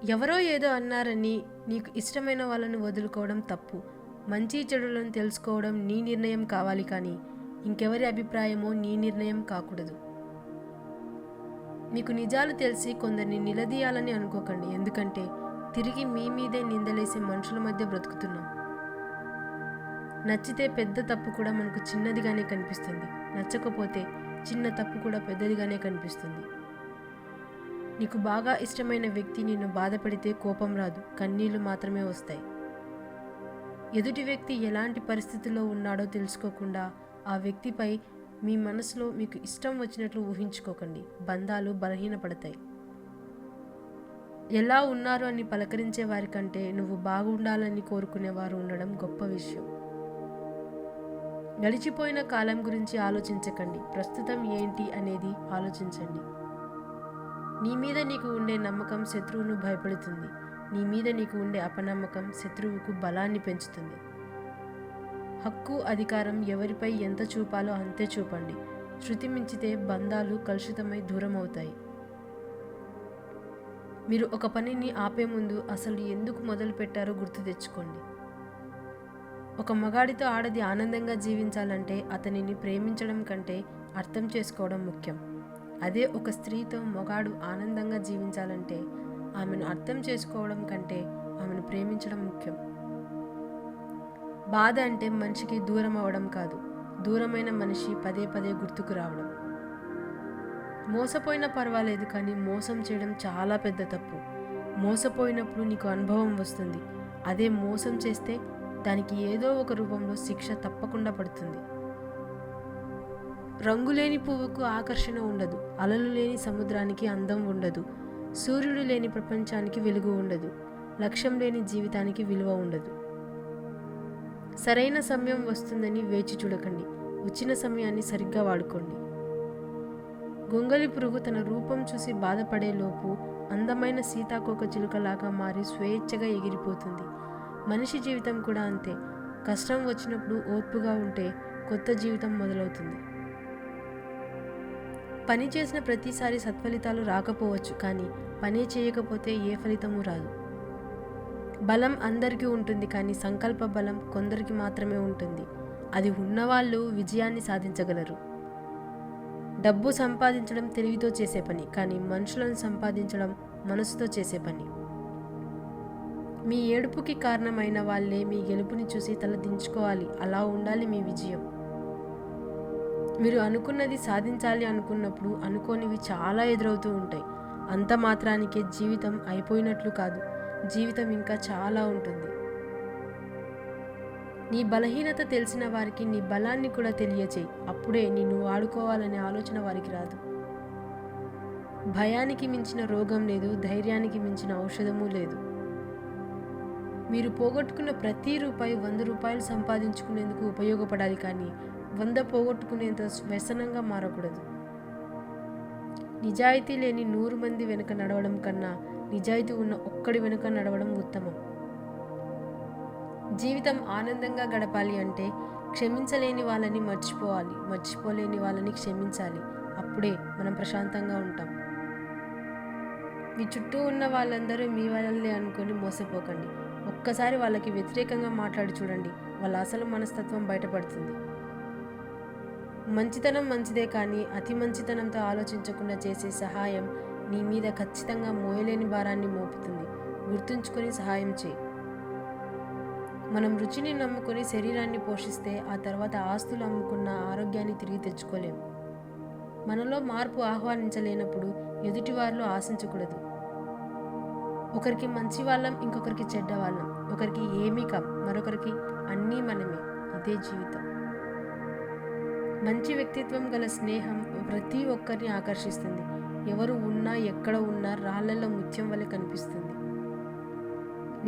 ఎవరో ఏదో అన్నారని నీకు ఇష్టమైన వాళ్ళని వదులుకోవడం తప్పు. మంచి చెడులను తెలుసుకోవడం నీ నిర్ణయం కావాలి, కానీ ఇంకెవరి అభిప్రాయమో నీ నిర్ణయం కాకూడదు. మీకు నిజాలు తెలిసి కొందరిని నిలదీయాలని అనుకోకండి, ఎందుకంటే తిరిగి మీ మీదే నిందలేసే మనుషుల మధ్య బ్రతుకుతున్నాం. నచ్చితే పెద్ద తప్పు కూడా మనకు చిన్నదిగానే కనిపిస్తుంది, నచ్చకపోతే చిన్న తప్పు కూడా పెద్దదిగానే కనిపిస్తుంది. నీకు బాగా ఇష్టమైన వ్యక్తి నిన్ను బాధపడితే కోపం రాదు, కన్నీళ్లు మాత్రమే వస్తాయి. ఎదుటి వ్యక్తి ఎలాంటి పరిస్థితుల్లో ఉన్నాడో తెలుసుకోకుండా ఆ వ్యక్తిపై మీ మనసులో మీకు ఇష్టం వచ్చినట్లు ఊహించుకోకండి. బంధాలు బలహీనపడతాయి. ఎలా ఉన్నారు అని పలకరించే వారికంటే నువ్వు బాగుండాలని కోరుకునేవారు ఉండడం గొప్ప విషయం. గడిచిపోయిన కాలం గురించి ఆలోచించకండి, ప్రస్తుతం ఏంటి అనేది ఆలోచించండి. నీ మీద నీకు ఉండే నమ్మకం శత్రువును భయపెడుతుంది. నీ మీద నీకు ఉండే అపనమ్మకం శత్రువుకు బలాన్ని పెంచుతుంది. హక్కు అధికారం ఎవరిపై ఎంత చూపాలో అంతే చూపండి. శృతి మించితే బంధాలు కలుషితమై దూరం అవుతాయి. మీరు ఒక పనిని ఆపే ముందు అసలు ఎందుకు మొదలు పెట్టారో గుర్తు తెచ్చుకోండి. ఒక మగాడితో ఆడది ఆనందంగా జీవించాలంటే అతనిని ప్రేమించడం కంటే అర్థం చేసుకోవడం ముఖ్యం. అదే ఒక స్త్రీతో మగాడు ఆనందంగా జీవించాలంటే ఆమెను అర్థం చేసుకోవడం కంటే ఆమెను ప్రేమించడం ముఖ్యం. బాధ అంటే మనిషికి దూరం అవడం కాదు, దూరమైన మనిషి పదే పదే గుర్తుకు రావడం. మోసపోయినా పర్వాలేదు, కానీ మోసం చేయడం చాలా పెద్ద తప్పు. మోసపోయినప్పుడు నీకు అనుభవం వస్తుంది. అదే మోసం చేస్తే దానికి ఏదో ఒక రూపంలో శిక్ష తప్పకుండా పడుతుంది. రంగులేని పువ్వుకు ఆకర్షణ ఉండదు, అలలు లేని సముద్రానికి అందం ఉండదు, సూర్యుడు లేని ప్రపంచానికి వెలుగు ఉండదు, లక్ష్యం లేని జీవితానికి విలువ ఉండదు. సరైన సమయం వస్తుందని వేచి చూడకండి, వచ్చిన సమయాన్ని సరిగ్గా వాడుకోండి. గొంగలి పురుగు తన రూపం చూసి బాధపడేలోపు అందమైన సీతాకోక చిలుకలాగా మారి స్వేచ్ఛగా ఎగిరిపోతుంది. మనిషి జీవితం కూడా అంతే. కష్టం వచ్చినప్పుడు ఓర్పుగా ఉంటే కొత్త జీవితం మొదలవుతుంది. పని చేసిన ప్రతిసారి సత్ఫలితాలు రాకపోవచ్చు, కానీ పని చేయకపోతే ఏ ఫలితము రాదు. బలం అందరికీ ఉంటుంది, కానీ సంకల్ప బలం కొందరికి మాత్రమే ఉంటుంది. అది ఉన్నవాళ్ళు విజయాన్ని సాధించగలరు. డబ్బు సంపాదించడం తెలివితో చేసే పని, కానీ మనుషులను సంపాదించడం మనసుతో చేసే పని. మీ ఏడుపుకి కారణమైన వాళ్ళే మీ గెలుపుని చూసి తల దించుకోవాలి. అలా ఉండాలి మీ విజయం. మీరు అనుకున్నది సాధించాలి అనుకున్నప్పుడు అనుకోనివి చాలా ఎదురవుతూ ఉంటాయి. అంత మాత్రానికే జీవితం అయిపోయినట్లు కాదు, జీవితం ఇంకా చాలా ఉంటుంది. నీ బలహీనత తెలిసిన వారికి నీ బలాన్ని కూడా తెలియచేయి. అప్పుడే నిన్ను వాడుకోవాలనే ఆలోచన వారికి రాదు. భయానికి మించిన రోగం లేదు, ధైర్యానికి మించిన ఔషధము లేదు. మీరు పోగొట్టుకున్న ప్రతి రూపాయి 100 రూపాయలు సంపాదించుకునేందుకు ఉపయోగపడాలి, కానీ 100 పోగొట్టుకునేంత వ్యసనంగా మారకూడదు. నిజాయితీ లేని 100 మంది వెనుక నడవడం కన్నా నిజాయితీ ఉన్న ఒక్కడి వెనుక నడవడం ఉత్తమం. జీవితం ఆనందంగా గడపాలి అంటే క్షమించలేని వాళ్ళని మర్చిపోవాలి, మర్చిపోలేని వాళ్ళని క్షమించాలి. అప్పుడే మనం ప్రశాంతంగా ఉంటాం. మీ చుట్టూ ఉన్న వాళ్ళందరూ మీ వాళ్ళే అనుకొని మోసపోకండి. ఒక్కసారి వాళ్ళకి వ్యతిరేకంగా మాట్లాడి చూడండి, వాళ్ళ అసలు మనస్తత్వం బయటపడుతుంది. మంచితనం మంచిదే, కానీ అతి మంచితనంతో ఆలోచించకుండా చేసే సహాయం నీ మీద ఖచ్చితంగా మోయలేని భారాన్ని మోపుతుంది. గుర్తుంచుకొని సహాయం చేయి. మనం రుచిని నమ్ముకొని శరీరాన్ని పోషిస్తే ఆ తర్వాత ఆస్తులు అమ్ముకున్న ఆరోగ్యాన్ని తిరిగి తెచ్చుకోలేము. మనలో మార్పు ఆహ్వానించలేనప్పుడు ఎదుటివారిలో ఆశించకూడదు. ఒకరికి మంచి వాళ్ళం, ఇంకొకరికి చెడ్డ వాళ్ళం. ఒకరికి ఏమీ కం, మరొకరికి అన్నీ మనమే. ఇదే జీవితం. మంచి వ్యక్తిత్వం గల స్నేహం ప్రతి ఒక్కరిని ఆకర్షిస్తుంది. ఎవరు ఉన్నా ఎక్కడ ఉన్నా రాళ్లలో ముత్యం వలె కనిపిస్తుంది.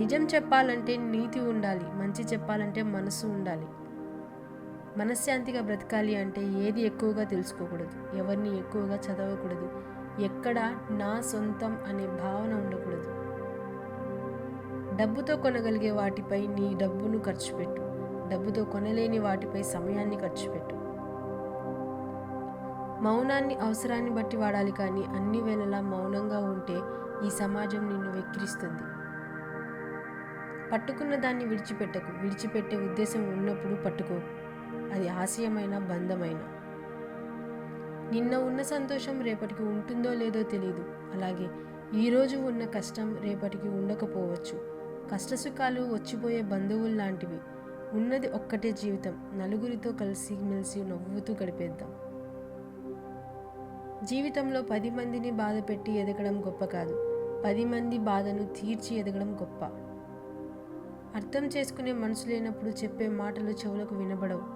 నిజం చెప్పాలంటే నీతి ఉండాలి, మంచి చెప్పాలంటే మనసు ఉండాలి. మనశ్శాంతిగా బ్రతకాలి అంటే ఏది ఎక్కువగా తెలుసుకోకూడదు, ఎవరిని ఎక్కువగా చదవకూడదు, ఎక్కడ నా సొంతం అనే భావన ఉండకూడదు. డబ్బుతో కొనగలిగే వాటిపై నీ డబ్బును ఖర్చు పెట్టు, డబ్బుతో కొనలేని వాటిపై సమయాన్ని ఖర్చు పెట్టు. మౌనాన్ని అవసరాన్ని బట్టి వాడాలి, కానీ అన్ని వేళలా మౌనంగా ఉంటే ఈ సమాజం నిన్ను వెక్కిరిస్తుంది. పట్టుకున్న దాన్ని విడిచిపెట్టకు. విడిచిపెట్టే ఉద్దేశం ఉన్నప్పుడు పట్టుకోకు. అది ఆశయమైన బంధమైన. నిన్న ఉన్న సంతోషం రేపటికి ఉంటుందో లేదో తెలియదు. అలాగే ఈరోజు ఉన్న కష్టం రేపటికి ఉండకపోవచ్చు. కష్టసుఖాలు వచ్చిపోయే బంధువులు లాంటివి. ఉన్నది ఒక్కటే జీవితం. నలుగురితో కలిసి మెలిసి నవ్వుతూ గడిపేద్దాం. జీవితంలో 10 మందిని బాధ పెట్టి ఎదగడం గొప్ప కాదు, 10 మంది బాధను తీర్చి ఎదగడం గొప్ప. అర్థం చేసుకునే మనసు లేనప్పుడు చెప్పే మాటలు చెవులకు వినబడవు.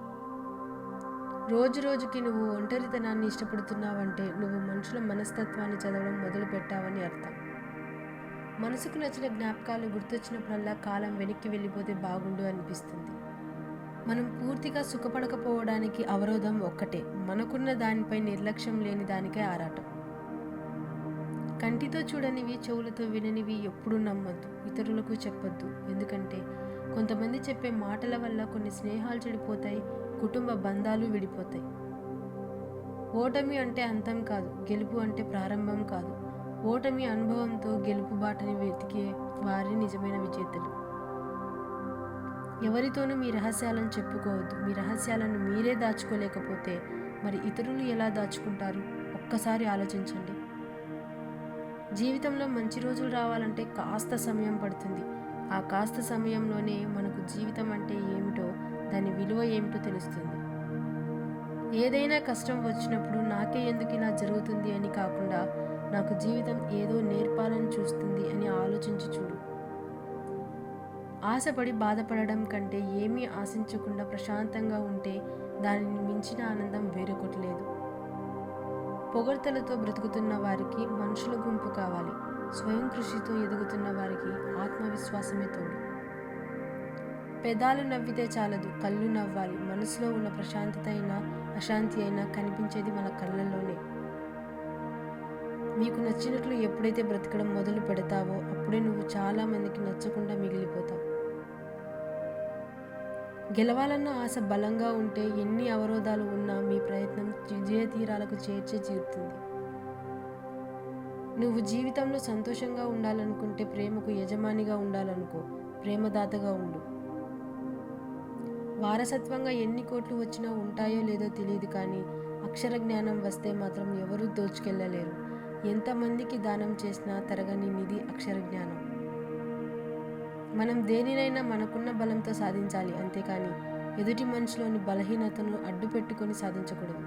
రోజు రోజుకి నువ్వు ఒంటరితనాన్ని ఇష్టపడుతున్నావంటే నువ్వు మనుషుల మనస్తత్వాన్ని చదవడం మొదలు పెట్టావని అర్థం. మనసుకు నచ్చిన జ్ఞాపకాలు గుర్తొచ్చినప్పుడల్లా కాలం వెనక్కి వెళ్ళిపోతే బాగుండు అనిపిస్తుంది. మనం పూర్తిగా సుఖపడకపోవడానికి అవరోధం ఒక్కటే, మనకున్న దానిపై నిర్లక్ష్యం లేని దానికే ఆరాటం. కంటితో చూడనివి, చెవులతో విననివి ఎప్పుడూ నమ్మద్దు, ఇతరులకు చెప్పొద్దు. ఎందుకంటే కొంతమంది చెప్పే మాటల వల్ల కొన్ని స్నేహాలు చెడిపోతాయి, కుటుంబ బంధాలు విడిపోతాయి. ఓటమి అంటే అంతం కాదు, గెలుపు అంటే ప్రారంభం కాదు. ఓటమి అనుభవంతో, గెలుపు బాటని వెతికే వారి నిజమైన విజేతలు. ఎవరితోనూ మీ రహస్యాలను చెప్పుకోవద్దు. మీ రహస్యాలను మీరే దాచుకోలేకపోతే మరి ఇతరులు ఎలా దాచుకుంటారు? ఒక్కసారి ఆలోచించండి. జీవితంలో మంచి రోజులు రావాలంటే కాస్త సమయం పడుతుంది. ఆ కాస్త సమయంలోనే మనకు జీవితం అంటే ఏమిటో, దాని విలువ ఏమిటో తెలుస్తుంది. ఏదైనా కష్టం వచ్చినప్పుడు నాకే ఎందుకు ఇలా జరుగుతుంది అని కాకుండా, నాకు జీవితం ఏదో నేర్పాలని చూస్తుంది అని ఆలోచించి చూడు. ఆశపడి బాధపడడం కంటే ఏమీ ఆశించకుండా ప్రశాంతంగా ఉంటే దానిని మించిన ఆనందం వేరొకటి లేదు. పొగడ్తలతో బ్రతుకుతున్న వారికి మనుషుల గుంపు కావాలి. స్వయం కృషితో ఎదుగుతున్న వారికి ఆత్మవిశ్వాసమే తోడు. పెదాలు నవ్వితే చాలదు, కళ్ళు నవ్వాలి. మనసులో ఉన్న ప్రశాంతత అయినా అశాంతి అయినా కనిపించేది మన కళ్ళల్లోనే. మీకు నచ్చినట్లు ఎప్పుడైతే బ్రతకడం మొదలు పెడతావో అప్పుడే నువ్వు చాలా మందికి నచ్చకుండా మిగిలిపోతావు. గెలవాలన్న ఆశ బలంగా ఉంటే ఎన్ని అవరోధాలు ఉన్నా మీ ప్రయత్నం విజయ తీరాలకు చేరుతుంది. నువ్వు జీవితంలో సంతోషంగా ఉండాలనుకుంటే ప్రేమకు యజమానిగా ఉండాలనుకో, ప్రేమదాతగా ఉండు. వారసత్వంగా ఎన్ని కోట్లు వచ్చినా ఉంటాయో లేదో తెలియదు, కానీ అక్షర జ్ఞానం వస్తే మాత్రం ఎవరూ దోచుకెళ్ళలేరు. ఎంతమందికి దానం చేసినా తరగని నిధి అక్షర జ్ఞానం. మనం దేనినైనా మనకున్న బలంతో సాధించాలి, అంతేకాని ఎదుటి మనిషిలోని బలహీనతను అడ్డు పెట్టుకొని సాధించకూడదు.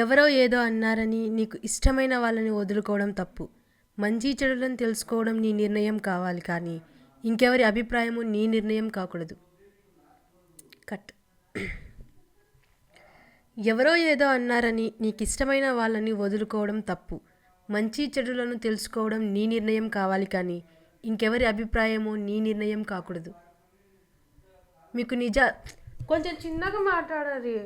ఎవరో ఏదో అన్నారని నీకు ఇష్టమైన వాళ్ళని వదులుకోవడం తప్పు. మంచి చెడులను తెలుసుకోవడం నీ నిర్ణయం కావాలి, కానీ ఇంకెవరి అభిప్రాయము నీ నిర్ణయం కాకూడదు. కట్. ఎవరో ఏదో అన్నారని నీకు ఇష్టమైన వాళ్ళని వదులుకోవడం తప్పు. మంచి చెడులను తెలుసుకోవడం నీ నిర్ణయం కావాలి, కానీ ఇంకెవరి అభిప్రాయము నీ నిర్ణయం కాకూడదు. మీకు కొంచెం చిన్నగా మాట్లాడాలి.